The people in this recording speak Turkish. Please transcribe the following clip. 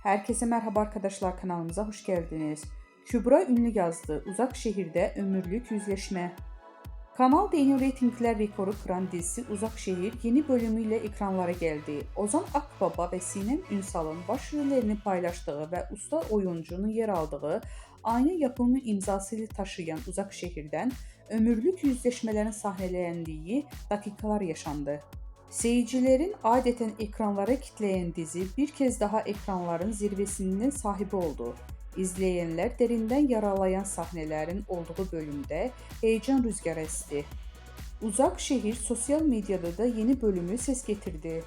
Herkese merhaba arkadaşlar, kanalımıza hoş geldiniz. Kübra Ünlü yazdı. Uzak şehirde ömürlük yüzleşme. Kanal D'nin reytingler rekoru kıran dizisi Uzak Şehir yeni bölümüyle ekranlara geldi. Ozan Akbaba ve Sinem Ünsal'ın başrollerini paylaştığı ve usta oyuncunun yer aldığı aynı yapımı imzasıyla taşıyan Uzak Şehir'den ömürlük yüzleşmelerin sahnelendiği dakikalar yaşandı. Seyircilerin adeten ekranlara kitleyen dizi bir kez daha ekranların zirvesinin sahibi oldu. İzleyenler derinden yaralayan sahnelerin olduğu bölümde heyecan rüzgarı esti. Uzak Şehir sosyal medyada da yeni bölümü ses getirdi.